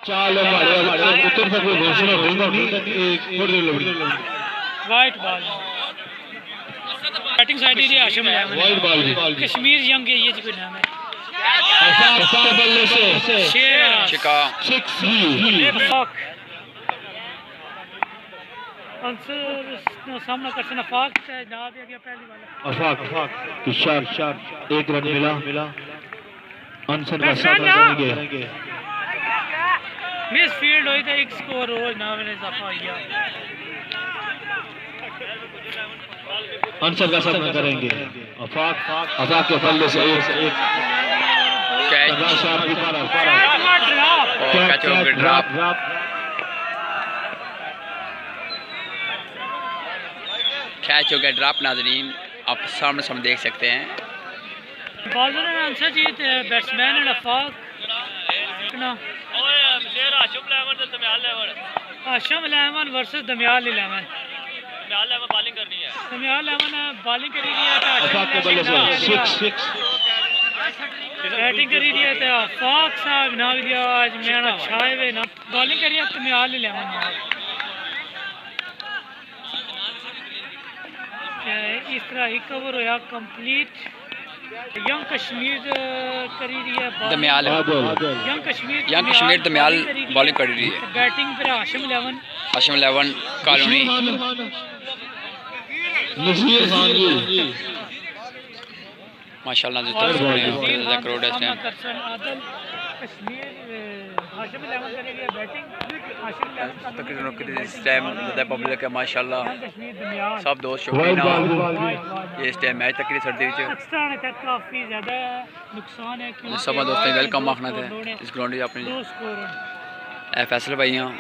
चाल उत्तर तक घोषणा white ball batting side area Hashim white ball Kashmir young है ये जी कोई नाम है बल्ले से शेर चिका आंसर सामना कर सकना फाक से जवाब दिया गया पहली वाला अफाक इशार एक रन मिला आंसर का सामना करेंगे मिस फील्ड हुई था एक स्कोर रोज ना मैंने इजाफा किया आंसर का सामना करेंगे अफाक के बल्ले से एक कैच हो गया ड्रॉप। नाजरीन आप सामने सामने देख सकते हैं। बॉलर ने आंसर जीत बैट्समैन ने अफाक ना हाशिम 11 वर्सेस दमियाल 11 बॉलिंग करनी है। दमियाल 11 बॉलिंग करी दी है अफाक के बल्ले से 6 बैटिंग करी दी है तो अफाक साहब ना दिया आज मेरा छाए हुए ना बॉलिंग करी है दमियाल 11 इस तरह ही कवर होया कंप्लीट। यंग कश्मीर करी रही है दमियाल यंग कश्मीर दमियाल बॉलिंग कर रही है। बैटिंग पर हाशिम 11 कॉलोनी माशाल्लाह पब्लिक है माशाल्लाह सब दोस्त शौकीन ये इस टाइम मैच तक सर्दी काफी ज्यादा नुकसान है सब दोस्तों वेलकम आखना था इस ग्राउंड अपने फैसल भाई हाँ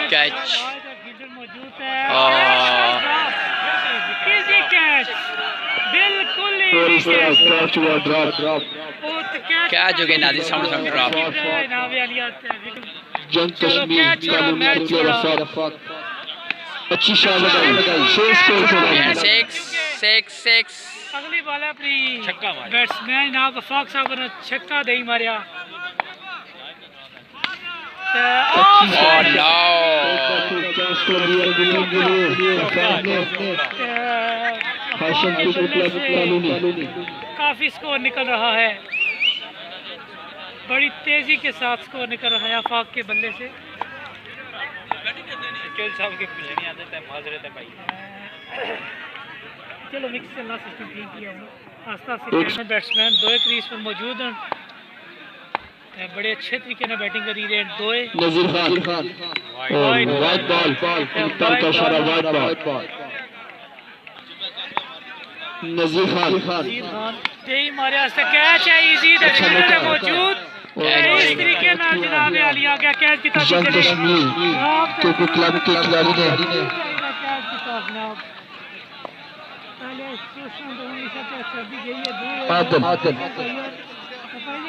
कैच क्या जो गए नाजी सामने सामने ड्रॉप जंग कश्मीर अच्छी शॉट लगाई 6 अगली बॉल अपनी बैट्समैन जनाब अफाक साहब ने छक्का दे मारिया काफी स्कोर निकल रहा है। बड़ी तेजी के साथ स्कोर निकल रहा है अफाक के बल्ले से। चलो मिक्स चलना सिस्टम ठीक किया आस्ता आस्ता बैट्समैन दो क्रीज पर मौजूद हैं बड़े अच्छे तरीके से बैटिंग करी रहे हैं। नजीर खान वाइट बॉल का इशारा वाइट बॉल नजीर खान तेई मारे वास्ते कैच है इजी द मौजूद इस तरीके ना जनाब आलिया क्या कैच की जंग कश्मीर क्योंकि क्लब के खिलाड़ी ने कैच की जनाब पहले स्टेशन तो उन्नीस से सर्दी गई है आदल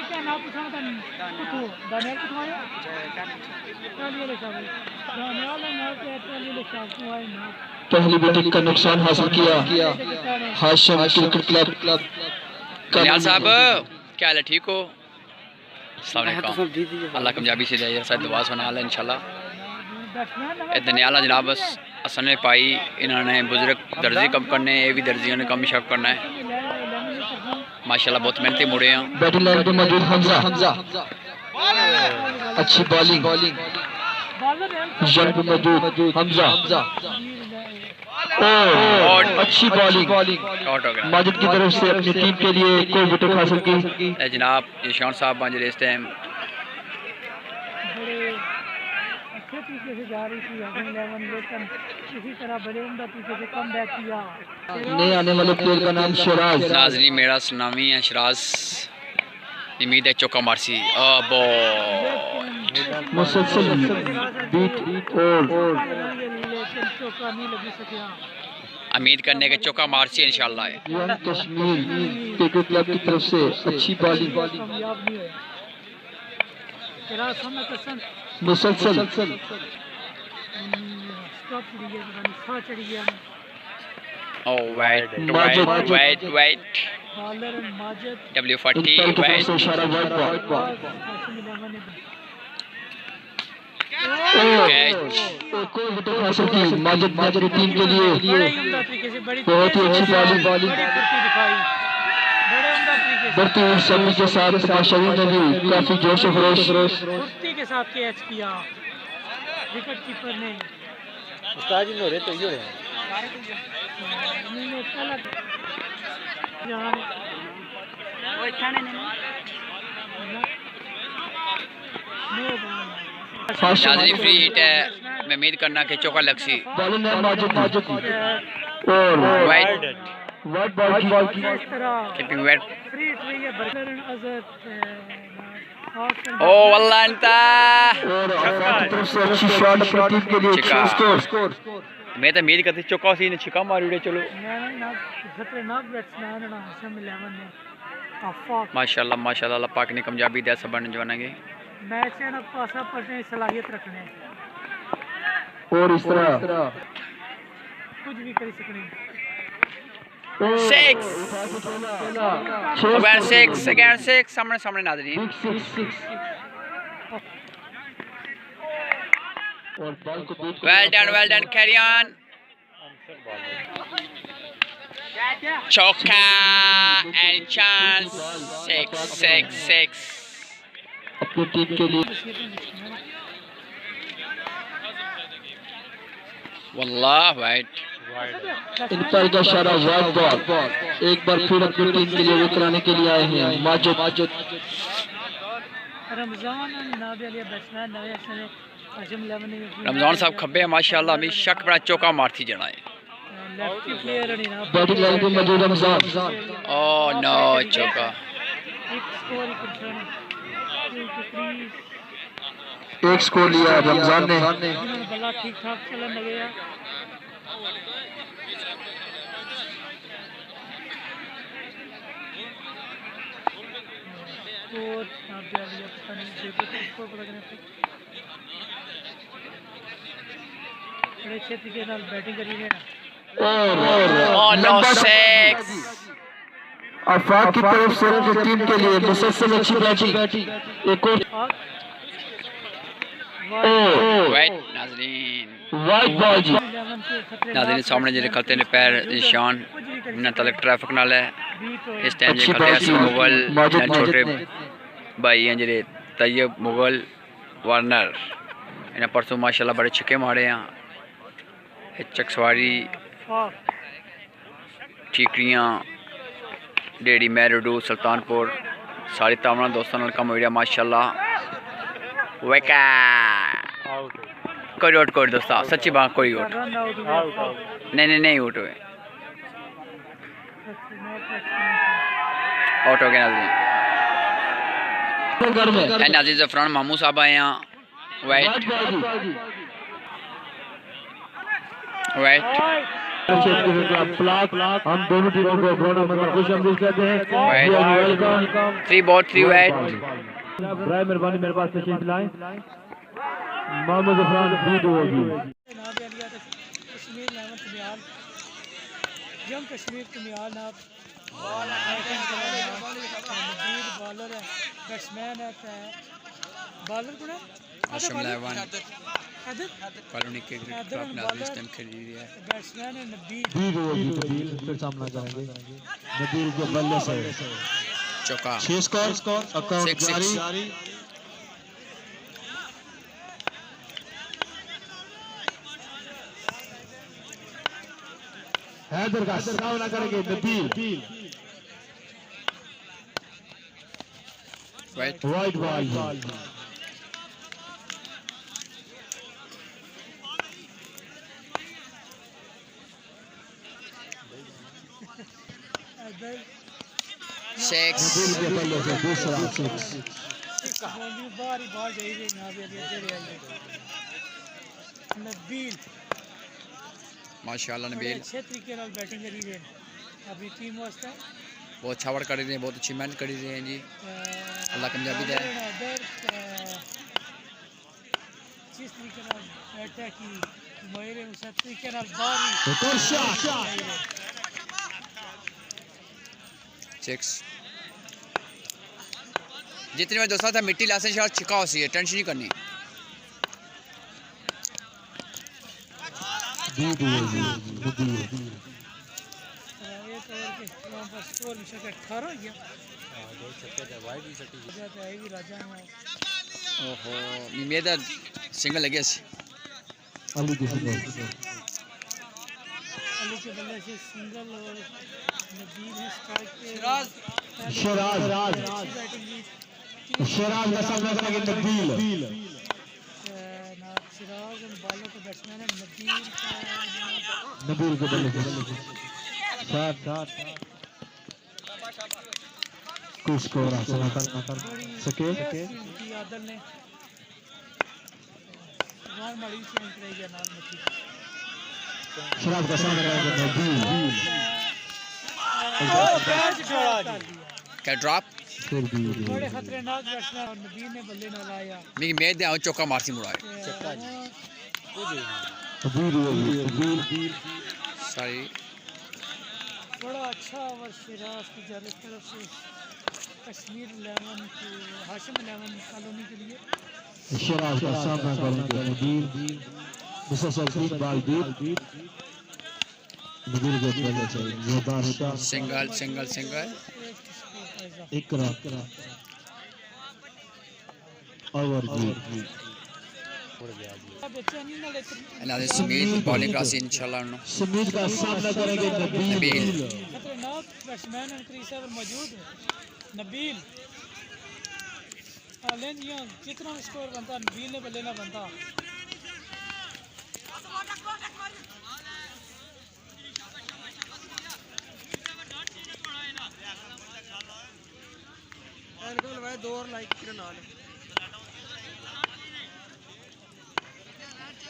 क्या नाम पूछा था कुछ दानियाल कुछ आया चलिए ले साहब दानियाल ना चलिए ले साहब आए ना पहली बैटिंग का नुकसान हासिल किया हाशिम क्रिकेट क्लब दनियाल साहब क्या हाल है ठीक हो अल्लाह कामयाबी से दे सर दुआ सुना ला इंशाल्लाह। दनियाल जनाब असन ने पाई इन्होंने बुजुर्ग दर्जी कम करने ये भी दर्जियों ने कम शक करना है माशाल्लाह बहुत मेहनती मुड़े हैं। बैटिंग लाइन पे मौजूद हमजा अच्छी बॉलिंग जंग मौजूद हमजा और अच्छी बॉलिंग माजिद की तरफ से अपनी टीम के लिए कोई विकेट हासिल की। जनाब ईशान साहब बन इस टाइम नए आने वाले प्लेयर का नाम शराज। नाजरी मेरा सुनामी है शराज उम्मीद है चौका मारसी मुसलसल बीट और उम्मीद करने के चौका मारसी इंशाल्लाह। यंग कश्मीर क्रिकेट क्लब की तरफ से अच्छी बॉलिंग मुसलसल Oh, wait. Bowler Majid W40, इंतर की तरफ wait. से इशारा वाइड बॉल कासिम इलेवन ने Catch. एक और विकेट हासिल की माजिद की टीम के बड़े लिए ही उम्दा तरीके से बड़ी बहुत ही अच्छी बॉलिंग बड़ी फुर्ती दिखाई बड़े उम्दा तरीके से बढ़ती हुई सर्दी के साथ माशाल्लाह ने भी काफी जोश और खरोश फुर्ती के साथ कैच किया विकेट कीपर ने उस्ताद जी नोरे तो यो है इन्होंने पहला यहाँ नो बॉल नाज़रीन फ्री हिट है, मैं उम्मीद करना कि चौका लग सी। बॉलिंग है माजिद की और वाइड वाइड बॉल की इस तरह कीपिंग वेट। फ्री ट्री है बर्गर अजहर ओ वल्लाह इंता और आफाक की तरफ से अच्छी शॉट अपनी टीम के लिए छिका। स्कोर मैं तो उम्मीद करती चौका सी ने छिका मारी उड़े। चलो खतरनाक बैट्समैन है हशम इलेवन ने आफाक माशाल्लाह माशाल्लाह, अल्लाह पाक ने कामयाबी दे सब नौजवानों की। मैच है ना पासा पढ़ने की सलाहियत रखने और इस तरह कुछ भी कर सकने 6 अगेन 6 अगेन 6 सामने सामने नाज़रीन। और बॉल को देख वेल डन कैरी ऑन। चौका एंड चांस 6 अपनी टीम के लिए वल्लाह वाइट। इन पर का इशारा वाइड बॉल एक बार फिर अपनी टीम के लिए उतराने के लिए आए हैं माजिद रमजान नाबे अली बैट्समैन नवे असने हशम इलेवन ने रमजान साहब खब्बे हैं माशाल्लाह, अभी शक बड़ा चौका मारती जाना है। लेफ्टी प्लेयर है ना बैटिंग लाइन में मौजूद रमजान ओह नो चौका। एक स्कोर कंसर्न एक स्कोर लिया रमजान ने बल्ला ठीक ठाक चलन लगे है स्कोर नाबे अली पता नहीं देखो तो स्कोर पता करने बड़े क्षेत्र के नाल बैटिंग करी है ओह नो 6 आफाक की तरफ से अपनी टीम के लिए मुसलसल अच्छी बैटिंग एक और वाइट नाज़रीन। वाइड बॉल जी नाज़रीन सामने जो खलते ने पैर निशान न तलक ट्रैफिक नाल है इस टाइम जो खलते हैं मुगल न छोटे भाई हैं जेरे तैयब मुगल वार्नर इन्हें परसों माशाल्लाह बड़े छक्के मारे हैं। चकसवारी ठीकरियाँ डेडी मैरोडू सुल्तानपुर सारी तामना दोस्तों नाल कम वीडियो माशाल्लाह वेका कोई आउट कोई दोस्तों सच्ची बात कोई आउट रन आउट हुआ नहीं आउट हुए आउट हो गया नाज़रीन। नाज़रीन ज़फ़रान मामू साहब आए हैं वाइट हम दोनों टीमों को खुश आमदीद कहते हैं। 3 बॉल 3 वाइट। बराए मेहरबानी मेरे पास तशरीफ लाएं। मोहम्मद ज़फ़रान वीडियो होगी नाबे अलिया कश्मीर नाम तुमियाल जम कश्मीर तुमियाल नाम बॉलर है बैट्समैन है बॉलर कौन है हशम इलेवन हैदर कॉलोनी के क्रिकेट क्लब नाज़रीन इस टाइम खेल रही है। बैट्समैन है नबील वीडियो होगी नबील फिर सामना करेंगे नबील के बल्ले से चौका 6 स्कोर अकाउंट 6 जारी हैदर का सामना करेंगे Nabeel white wide ball Haider 6 Nabeel के बल्ले से दूसरा 6 बॉलिंग बारी बॉल जाइए नाबे अलिया जेरे नबील माशाल्लाह नबील अच्छे तरीके नाल बैटिंग करी है अपनी टीम वास्ते बहुत छावड़ कर रहे हैं, बहुत अच्छी मेहनत कर रहे हैं जी। अल्लाह कामयाबी दे। जिस तरीके नाल बैठा की मेरे उस तरीके नाल बारी 6 जितने में दोस्तों था मिट्टी लासे शायद छिका हो सी है टेंशन नहीं करनी एक ओवर के नाम पर स्कोर भी 18 हो गया दो छक्के थे वाइड भी सटी जाते आएगी राजा में ओहो मेरा सिंगल लगे सी अली के बल्ले से सिंगल और नबील है स्ट्राइक पे शराज का सामना करेंगे नबील सिराज और बालों का बैट्समैन है नबील के बल्ले शॉट कुछ स्कोर हासिल कर सके आदल ने वन मड़ी चेंज करेगी नाल मची शराज का सामना करेंगे नबील क्या ड्रॉप बड़े खतरनाक बैट्समैन और नबील ने बल्ले न लाया मैं मेद दे चौका मारती मुड़ाए सॉरी बड़ा अच्छा ओवर सिराज की तरफ से कश्मीर 11 के हाशिम 11 कॉलोनी के लिए शराज का सामना करेंगे नबील मुसलसल बाल नबील को बल्ले चाहिए जोरदार होता सिंगल इकरा ओवर अनादे समीत बॉलिंग क्लास इंशाल्लाह समीत का सामना करेंगे नबील खतरनाक बैट्समैन और क्रीज पर मौजूद है नबील लेन ये जितना स्कोर बनता नबील ने बल्ले ना बनता भाई दो और लाइक के नाल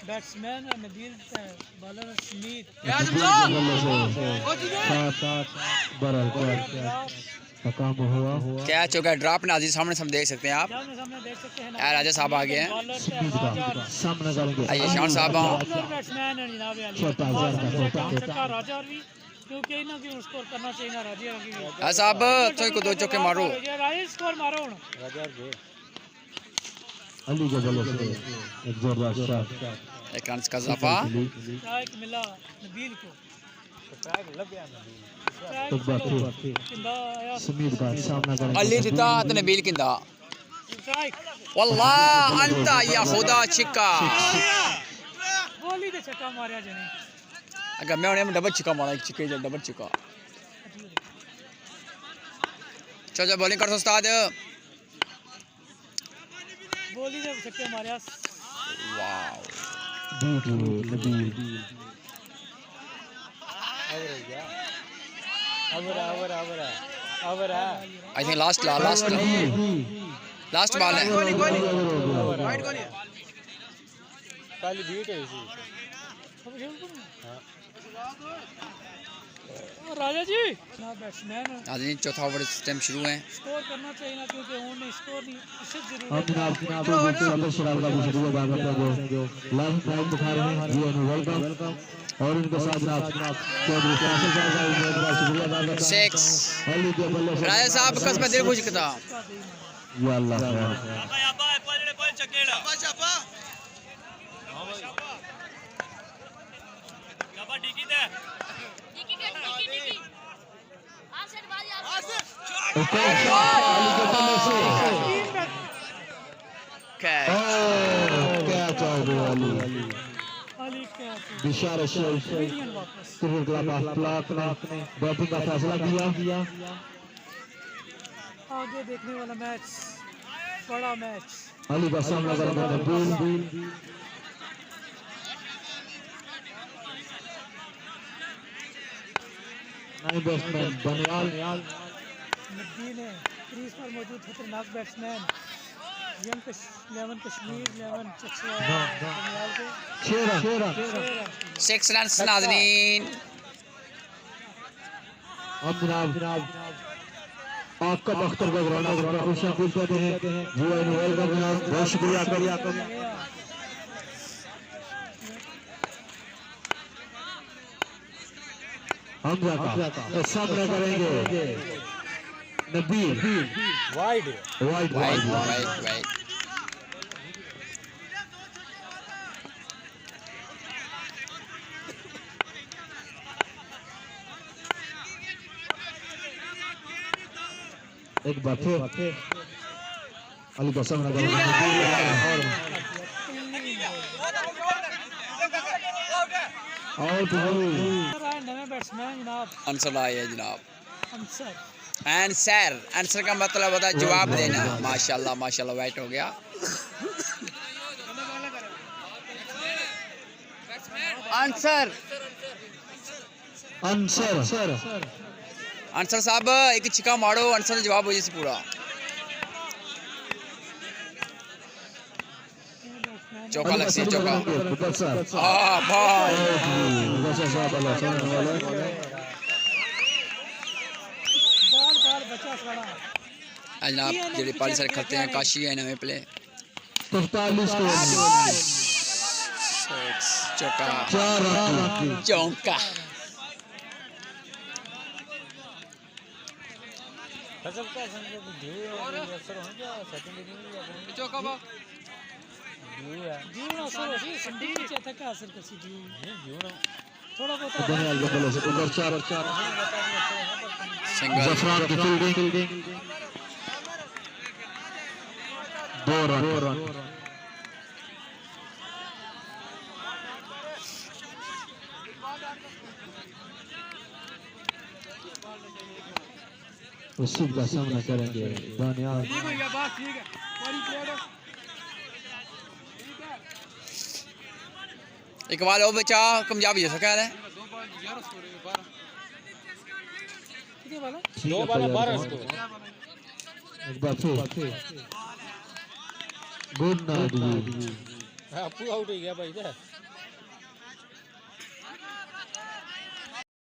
बैट्समैन है नबील बॉलर स्मिथ काम हुआ कैच हो गया ड्रॉप नाजी सामने हम देख सकते हैं आप देख सकते हैं राजा साहब आ गए हैं सामने करेंगे आइए शान साहब बैट्समैन है जनाब राजा भी क्योंकि ना कि स्कोर करना चाहिए ना राजा की साहब तो को दो चौके मारो राइट स्कोर मारो राजा दे अली के बल्ले से एक जोरदार शॉट एक रन का इजाफा स्ट्राइक मिला नबील को स्ट्राइक लग गया नबील तो बाकी समीर का सामना करेंगे अली दिता तो नबील किंदा स्ट्राइक वल्लाह अंता या खुदा छिक्का बोली दे छक्का मारया जने अगर मैं उन्हें डबल छिक्का मारा एक छिक्के जो डबल छिक्का चलो बॉलिंग कर उस्ताद बोली दे छक्के मारया wow Nabeel over I think last ball है काली बीट है इसी राजा जी ना बैट्समैन आज चौथा ओवर इस टाइम शुरू है स्कोर करना चाहिए ना क्योंकि उन्होंने स्कोर नहीं इसे अब जरूर जनाब तो शराब का शुरू बात करते हैं जो लाइव टाइम दिखा रहे हैं जी वेलकम और इनके साथ जनाब चौधरी कासिम साहब का शुक्रिया अदा करते हैं 6 अली के बल्ले से राजा साहब कस में दिल खुश करता या अल्लाह क्या चाहिए अली क्या बिशार शेख वापस क्रिकेट क्लब ने बैटिंग का फैसला किया आगे देखने वाला मैच बड़ा मैच अली का सामना करेंगे नबील नए बैट्समैन बनियाल नबील है क्रीज पर मौजूद खतरनाक बैट्समैन यंग 11 कश्मीर 11 चक्सवा बनियाल के 6 रन 6 रन नाज़रीन अब जनाब आपका अख्तर का ग्राउंड खुशियाँ खुश करते हैं जी वेलकम जनाब बहुत शुक्रिया हम सामना करेंगे Nabeel wide wide white wide white white एक बार फिर अली का सामना कर और नवे बैट्समैन जनाब आंसर आया है जनाब अंसर आंसर आंसर का मतलब होता है जवाब देना माशाल्लाह माशाल्लाह वाइट हो गया आंसर आंसर आंसर साहब एक छिका मारो आंसर जवाब हो जैसे पूरा चौका लग सी चौका हाँ भाई बाल बाल बचा सारा जनाब जेडे पाली सारे खलते हैं काशी है नवे प्ले 45 चौका 4 चौका फसल का समझो ड्यू और असर हो गया सेकंड इनिंग चौका बा ड्यू है जीव ना सर उसी संडी के चेता का असर कर सी जीव नहीं ड्यू ना थोड़ा बहुत दनियाल के बल्ले से ऊपर 4 सिंगल जफरान की फील्डिंग 2 रन उसी का सामना करेंगे दनियाल एक बार और बचा कामयाबी हो सका है कितने वाला दो बार 12 स्कोर एक बार फिर गुड नाइट हां पूरा आउट हो गया भाई